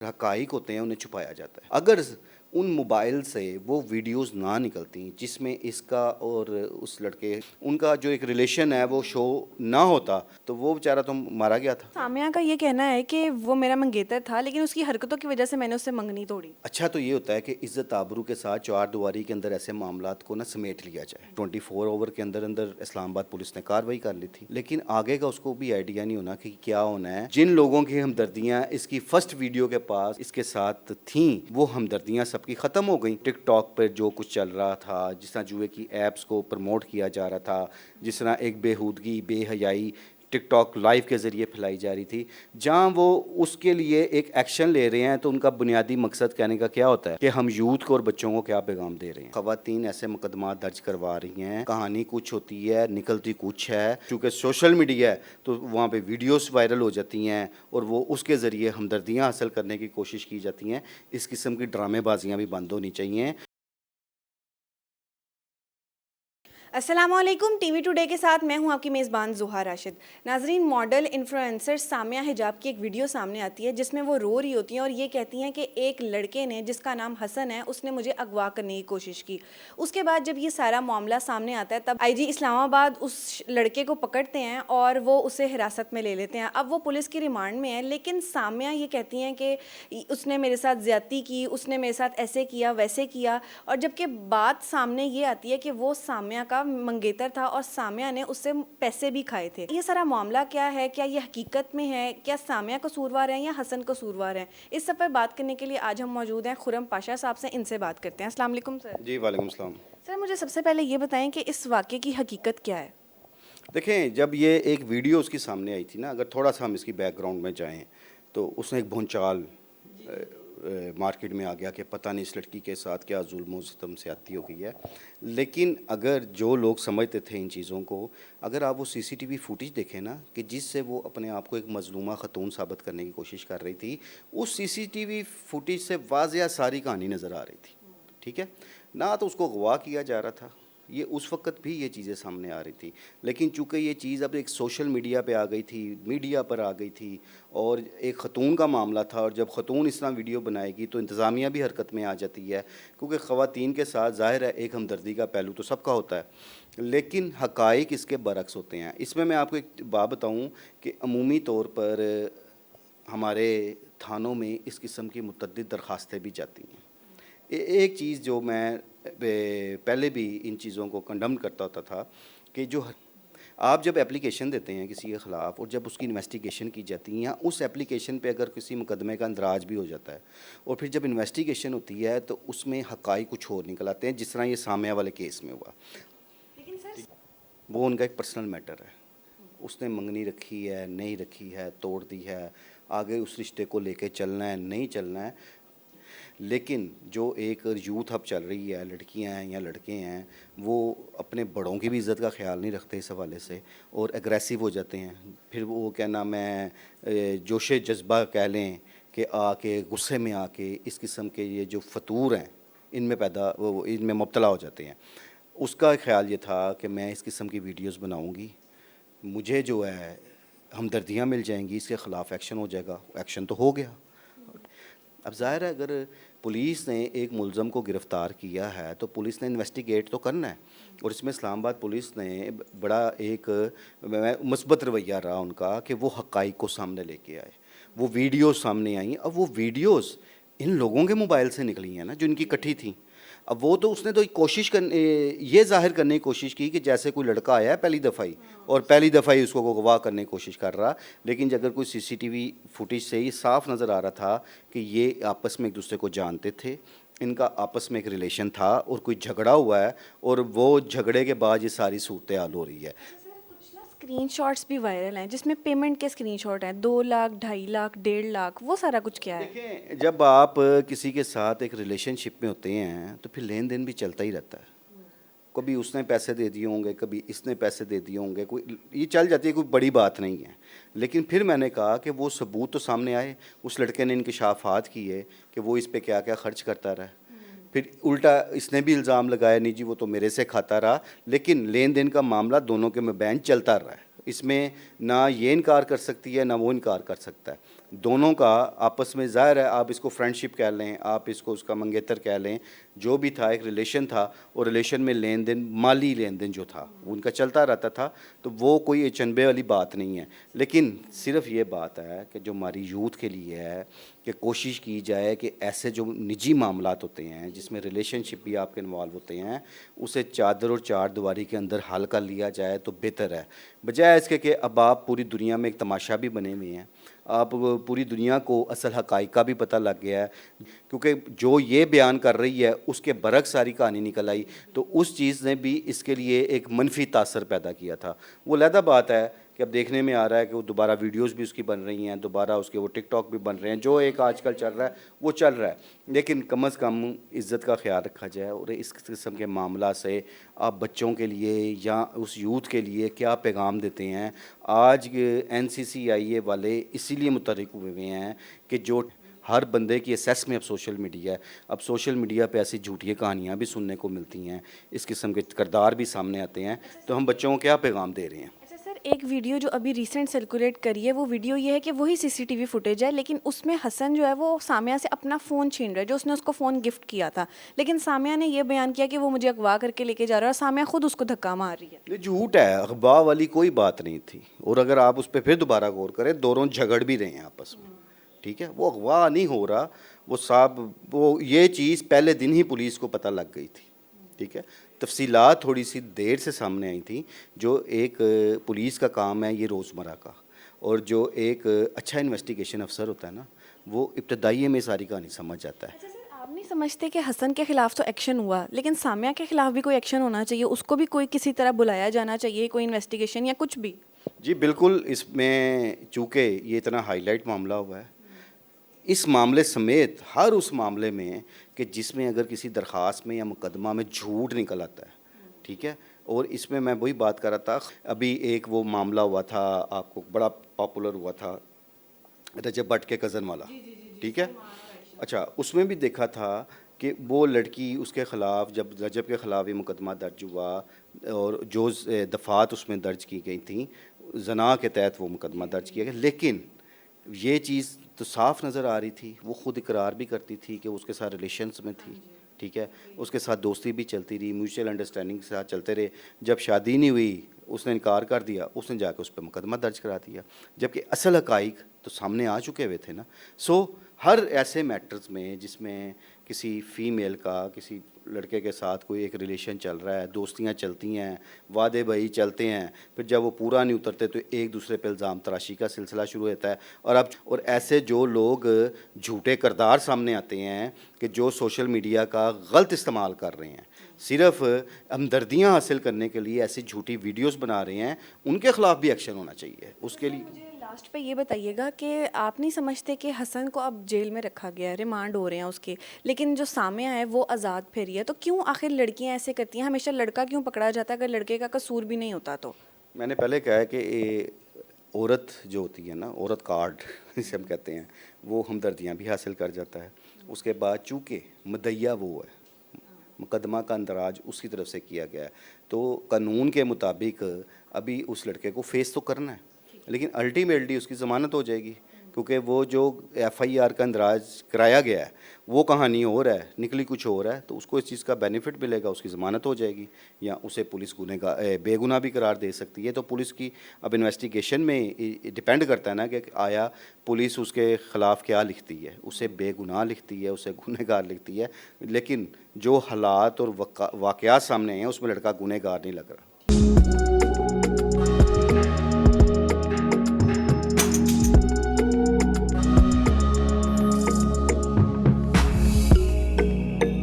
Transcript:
حقائق ہوتے ہیں انہیں چھپایا جاتا ہے. اگر ان موبائل سے وہ ویڈیوز نہ نکلتی جس میں اس کا اور اس لڑکے ان کا جو ایک ریلیشن ہے وہ شو نہ ہوتا تو وہ بیچارہ تو مارا گیا تھا. سامیہ کا یہ کہنا ہے کہ وہ میرا منگیتر تھا لیکن اس کی حرکتوں کی وجہ سے میں نے اس سے منگنی توڑی. اچھا تو یہ ہوتا ہے کہ عزت آبرو کے ساتھ چار دیواری کے اندر ایسے معاملات کو سمیٹ لیا جائے. 24 اوور کے اندر اسلام آباد پولیس نے کاروائی کر لی تھی, لیکن آگے کا اس کو بھی آئیڈیا نہیں ہونا کہ کیا ہونا ہے. جن لوگوں کی ہمدردیاں اس کی فرسٹ ویڈیو کے پاس اس کے ساتھ تھیں وہ ہمدردیاں سب کی ختم ہو گئیں. ٹک ٹاک پہ جو کچھ چل رہا تھا, جس طرح جوئے کی ایپس کو پروموٹ کیا جا رہا تھا, جس طرح ایک بےہودگی بے حیائی ٹک ٹاک لائیو کے ذریعے پھیلائی جا رہی تھی, جہاں وہ اس کے لیے ایک ایکشن لے رہے ہیں تو ان کا بنیادی مقصد کہنے کا کیا ہوتا ہے کہ ہم یوتھ کو اور بچوں کو کیا پیغام دے رہے ہیں. خواتین ایسے مقدمات درج کروا رہی ہیں, کہانی کچھ ہوتی ہے نکلتی کچھ ہے. چونکہ سوشل میڈیا ہے تو وہاں پہ ویڈیوز وائرل ہو جاتی ہیں اور وہ اس کے ذریعے ہمدردیاں حاصل کرنے کی کوشش کی جاتی ہیں. اس قسم کی ڈرامے بازیاں بھی بند ہونی چاہیے. السلام علیکم. ٹی وی ٹوڈے کے ساتھ میں ہوں آپ کی میزبان زہا راشد. ناظرین, ماڈل انفلوئنسر سامیہ حجاب کی ایک ویڈیو سامنے آتی ہے جس میں وہ رو رہی ہوتی ہیں اور یہ کہتی ہیں کہ ایک لڑکے نے جس کا نام حسن ہے اس نے مجھے اغوا کرنے کی کوشش کی. اس کے بعد جب یہ سارا معاملہ سامنے آتا ہے تب آئی جی اسلام آباد اس لڑکے کو پکڑتے ہیں اور وہ اسے حراست میں لے لیتے ہیں. اب وہ پولیس کی ریمانڈ میں ہے, لیکن سامیہ یہ کہتی ہیں کہ اس نے میرے ساتھ زیادتی کی, اس نے میرے ساتھ ایسے کیا ویسے کیا, اور جب کہ بات سامنے یہ آتی ہے کہ وہ سامیہ کا منگیتر تھا اور سامیہ نے اس سے پیسے بھی کھائے تھے. یہ سارا معاملہ کیا ہے, کیا یہ حقیقت میں ہے, کیا سامیہ قصوروار ہیں یا حسن قصوروار ہیں؟ اس سب پر بات کرنے کے لیے آج ہم موجود ہیں خرم پاشا صاحب سے. ان سے بات کرتے ہیں. السلام علیکم سر. جی وعلیکم السلام. سر مجھے سب سے پہلے یہ بتائیں کہ اس واقعے کی حقیقت کیا ہے؟ دیکھیں, جب یہ ایک ویڈیو اس کی سامنے آئی تھی نا, اگر تھوڑا سا ہم اس کی بیک گراؤنڈ میں جائیں تو اس نے ایک بھونچال مارکیٹ میں آ گیا کہ پتہ نہیں اس لڑکی کے ساتھ کیا ظلم و ستم زیادتی ہو گئی ہے. لیکن اگر جو لوگ سمجھتے تھے ان چیزوں کو, اگر آپ وہ سی سی ٹی وی فوٹیج دیکھیں نا کہ جس سے وہ اپنے آپ کو ایک مظلومہ خاتون ثابت کرنے کی کوشش کر رہی تھی, اس سی سی ٹی وی فوٹیج سے واضح ساری کہانی نظر آ رہی تھی. ٹھیک ہے نہ, تو اس کو اغوا کیا جا رہا تھا, یہ اس وقت بھی یہ چیزیں سامنے آ رہی تھی. لیکن چونکہ یہ چیز اب ایک سوشل میڈیا پہ آ گئی تھی, میڈیا پر آ گئی تھی, اور ایک خاتون کا معاملہ تھا, اور جب خاتون اس طرح ویڈیو بنائے گی تو انتظامیہ بھی حرکت میں آ جاتی ہے, کیونکہ خواتین کے ساتھ ظاہر ہے ایک ہمدردی کا پہلو تو سب کا ہوتا ہے, لیکن حقائق اس کے برعکس ہوتے ہیں. اس میں آپ کو ایک بات بتاؤں کہ عمومی طور پر ہمارے تھانوں میں اس قسم کی متعدد درخواستیں بھی جاتی ہیں. ایک چیز جو میں پہلے بھی ان چیزوں کو کنڈم کرتا ہوتا تھا کہ جو آپ جب اپلیکیشن دیتے ہیں کسی کے خلاف اور جب اس کی انویسٹیگیشن کی جاتی ہے, یا اس اپلیکیشن پہ اگر کسی مقدمے کا اندراج بھی ہو جاتا ہے, اور پھر جب انویسٹیگیشن ہوتی ہے تو اس میں حقائق کچھ اور نکل آتے ہیں, جس طرح یہ سامیہ والے کیس میں ہوا. لیکن سر وہ ان کا ایک پرسنل میٹر ہے, اس نے منگنی رکھی ہے نہیں رکھی ہے, توڑ دی ہے, آگے اس رشتے کو لے کے چلنا ہے نہیں چلنا ہے. لیکن جو ایک یوتھ اب چل رہی ہے, لڑکیاں ہیں یا لڑکے ہیں, وہ اپنے بڑوں کی بھی عزت کا خیال نہیں رکھتے اس حوالے سے, اور ایگریسو ہو جاتے ہیں. پھر وہ کیا نام ہے جوش جذبہ کہہ لیں کہ آ کے غصے میں آ کے اس قسم کے یہ جو فطور ہیں ان میں ان میں مبتلا ہو جاتے ہیں. اس کا خیال یہ تھا کہ میں اس قسم کی ویڈیوز بناؤں گی, مجھے جو ہے ہمدردیاں مل جائیں گی, اس کے خلاف ایکشن ہو جائے گا. ایکشن تو ہو گیا. اب ظاہر ہے اگر پولیس نے ایک ملزم کو گرفتار کیا ہے تو پولیس نے انویسٹیگیٹ تو کرنا ہے, اور اس میں اسلام آباد پولیس نے بڑا ایک مثبت رویہ رہا ان کا کہ وہ حقائق کو سامنے لے کے آئے. وہ ویڈیوز سامنے آئیں. اب وہ ویڈیوز ان لوگوں کے موبائل سے نکلی ہیں نا جو ان کی کٹھی تھیں. اب وہ تو اس نے تو کوشش یہ ظاہر کرنے کی کوشش کی کہ جیسے کوئی لڑکا آیا ہے پہلی دفعہ ہی, اور پہلی دفعہ ہی اس کو گواہ کرنے کی کوشش کر رہا. لیکن اگر کوئی سی سی ٹی وی فوٹیج سے یہ صاف نظر آ رہا تھا کہ یہ آپس میں ایک دوسرے کو جانتے تھے, ان کا آپس میں ایک ریلیشن تھا, اور کوئی جھگڑا ہوا ہے, اور وہ جھگڑے کے بعد یہ ساری صورتحال ہو رہی ہے. اسکرین شاٹس بھی وائرل ہیں جس میں پیمنٹ کے اسکرین شاٹ ہیں 2 لاکھ 2.5 لاکھ 1.5 لاکھ, وہ سارا کچھ کیا ہے؟ دیکھیں, جب آپ کسی کے ساتھ ایک ریلیشن شپ میں ہوتے ہیں تو پھر لین دین بھی چلتا ہی رہتا ہے. کبھی اس نے پیسے دے دیے ہوں گے, کبھی اس نے پیسے دے دیے ہوں گے, کوئی یہ چل جاتی ہے, کوئی بڑی بات نہیں ہے. لیکن پھر میں نے کہا کہ وہ ثبوت تو سامنے آئے. اس لڑکے نے انکشافات کیے کہ وہ اس پہ کیا کیا خرچ کرتا رہا. پھر الٹا اس نے بھی الزام لگایا نہیں جی وہ تو میرے سے کھاتا رہا. لیکن لین دین کا معاملہ دونوں کے مابین چلتا رہا ہے, اس میں نہ یہ انکار کر سکتی ہے نہ وہ انکار کر سکتا ہے. دونوں کا آپس میں ظاہر ہے آپ اس کو فرینڈشپ کہہ لیں, آپ اس کو اس کا منگیتر کہہ لیں, جو بھی تھا ایک ریلیشن تھا, اور ریلیشن میں لین دین, مالی لین دین جو تھا وہ ان کا چلتا رہتا تھا, تو وہ کوئی اچنبے والی بات نہیں ہے. لیکن صرف یہ بات ہے کہ جو ہماری یوتھ کے لیے ہے کہ کوشش کی جائے کہ ایسے جو نجی معاملات ہوتے ہیں جس میں ریلیشن شپ بھی آپ کے انوالو ہوتے ہیں, اسے چادر اور چار دیواری کے اندر حل کر لیا جائے تو بہتر ہے, بجائے اس کے کہ اب آپ پوری دنیا میں ایک تماشا بھی بنے ہوئے ہیں, آپ پوری دنیا کو اصل حقائق کا بھی پتہ لگ گیا ہے, کیونکہ جو یہ بیان کر رہی ہے اس کے برعکس ساری کہانی نکل آئی, تو اس چیز نے بھی اس کے لیے ایک منفی تاثر پیدا کیا تھا. وہ علیحدہ بات ہے کہ اب دیکھنے میں آ رہا ہے کہ وہ دوبارہ ویڈیوز بھی اس کی بن رہی ہیں, دوبارہ اس کے وہ ٹک ٹاک بھی بن رہے ہیں, جو ایک آج کل چل رہا ہے وہ چل رہا ہے, لیکن کم از کم عزت کا خیال رکھا جائے. اور اس قسم کے معاملہ سے آپ بچوں کے لیے یا اس یوتھ کے لیے کیا پیغام دیتے ہیں؟ آج NCCIA والے اسی لیے متحرک ہوئے ہیں کہ جو ہر بندے کی اسیس میں اب سوشل میڈیا ہے, اب سوشل میڈیا پہ ایسی جھوٹی کہانیاں بھی سننے کو ملتی ہیں, اس قسم کے کردار بھی سامنے آتے ہیں, تو ہم بچوں کو کیا پیغام دے رہے ہیں؟ اچھا سر, ایک ویڈیو جو ابھی ریسنٹ سرکولیٹ کری ہے, وہ ویڈیو یہ ہے کہ وہی CCTV فوٹیج ہے, لیکن اس میں حسن جو ہے وہ سامیہ سے اپنا فون چھین رہا ہے, جو اس نے اس کو فون گفٹ کیا تھا, لیکن سامیہ نے یہ بیان کیا کہ وہ مجھے اغوا کر کے لے کے جا رہا ہے, اور سامیہ خود اس کو دھکا مار رہی ہے. یہ جھوٹ ہے, اغوا والی کوئی بات نہیں تھی, اور اگر آپ اس پہ پھر دوبارہ غور کریں, دونوں جھگڑ بھی رہے ہیں آپس میں, ٹھیک ہے, وہ اغوا نہیں ہو رہا, وہ صاحب وہ یہ چیز پہلے دن ہی پولیس کو پتہ لگ گئی تھی, ٹھیک ہے, تفصیلات تھوڑی سی دیر سے سامنے آئی تھیں, جو ایک پولیس کا کام ہے یہ روزمرہ کا, اور جو ایک اچھا انویسٹیگیشن افسر ہوتا ہے نا, وہ ابتدائی میں ساری کہانی سمجھ جاتا ہے. اچھا سر, آپ نہیں سمجھتے کہ حسن کے خلاف تو ایکشن ہوا, لیکن سامیہ کے خلاف بھی کوئی ایکشن ہونا چاہیے, اس کو بھی کوئی کسی طرح بلایا جانا چاہیے, کوئی انویسٹیگیشن یا کچھ بھی؟ جی بالکل, اس میں چونکہ یہ اتنا ہائی لائٹ معاملہ ہوا ہے, اس معاملے سمیت ہر اس معاملے میں کہ جس میں اگر کسی درخواست میں یا مقدمہ میں جھوٹ نکل آتا ہے, ٹھیک ہے, اور اس میں وہی بات کر رہا تھا, ابھی ایک وہ معاملہ ہوا تھا, آپ کو بڑا پاپولر ہوا تھا, رجب بٹ کے کزن والا, ٹھیک ہے, اچھا, اس میں بھی دیکھا تھا کہ وہ لڑکی اس کے خلاف, جب رجب کے خلاف یہ مقدمہ درج ہوا اور جو دفعات اس میں درج کی گئی تھیں, زنا کے تحت وہ مقدمہ درج کیا گیا, لیکن یہ چیز تو صاف نظر آ رہی تھی, وہ خود اقرار بھی کرتی تھی کہ اس کے ساتھ ریلیشنز میں تھی, ٹھیک ہے, اس کے ساتھ دوستی بھی چلتی رہی, میوچل انڈرسٹینڈنگ کے ساتھ چلتے رہے, جب شادی نہیں ہوئی اس نے انکار کر دیا, اس نے جا کے اس پہ مقدمہ درج کرا دیا, جبکہ اصل حقائق تو سامنے آ چکے ہوئے تھے نا. سو ہر ایسے میٹرز میں جس میں کسی فیمیل کا کسی لڑکے کے ساتھ کوئی ایک ریلیشن چل رہا ہے, دوستیاں چلتی ہیں, وعدے بھائی چلتے ہیں, پھر جب وہ پورا نہیں اترتے تو ایک دوسرے پہ الزام تراشی کا سلسلہ شروع ہوتا ہے, اور ایسے جو لوگ جھوٹے کردار سامنے آتے ہیں کہ جو سوشل میڈیا کا غلط استعمال کر رہے ہیں, صرف ہمدردیاں حاصل کرنے کے لیے ایسی جھوٹی ویڈیوز بنا رہے ہیں, ان کے خلاف بھی ایکشن ہونا چاہیے. اس کے لیے مجھے لاسٹ پہ یہ بتائیے گا کہ آپ نہیں سمجھتے کہ حسن کو اب جیل میں رکھا گیا ہے, ریمانڈ ہو رہے ہیں اس کے, لیکن جو سامیہ ہے وہ آزاد پھری ہے, تو کیوں آخر لڑکیاں ایسے کرتی ہیں, ہمیشہ لڑکا کیوں پکڑا جاتا ہے اگر لڑکے کا قصور بھی نہیں ہوتا؟ تو میں نے پہلے کہا ہے کہ عورت جو ہوتی ہے نا, عورت کارڈ جسے ہم کہتے ہیں, وہ ہمدردیاں بھی حاصل کر جاتا ہے. اس کے بعد چونکہ مدعیہ وہ ہے, مقدمہ کا اندراج اس کی طرف سے کیا گیا ہے, تو قانون کے مطابق ابھی اس لڑکے کو فیس تو کرنا ہے, لیکن الٹیمیٹلی اس کی ضمانت ہو جائے گی, کیونکہ وہ جو FIR کا اندراج کرایا گیا ہے وہ کہانی اور ہے, نکلی کچھ اور ہے, تو اس کو اس چیز کا بینیفٹ ملے گا, اس کی ضمانت ہو جائے گی, یا اسے پولیس بے گناہ بھی قرار دے سکتی ہے. تو پولیس کی اب انویسٹیگیشن میں ڈیپینڈ کرتا ہے نا کہ آیا پولیس اس کے خلاف کیا لکھتی ہے, اسے بے گناہ لکھتی ہے, اسے گنہگار لکھتی ہے, لیکن جو حالات اور واقعات سامنے ہیں اس میں لڑکا گنہگار نہیں لگ رہا.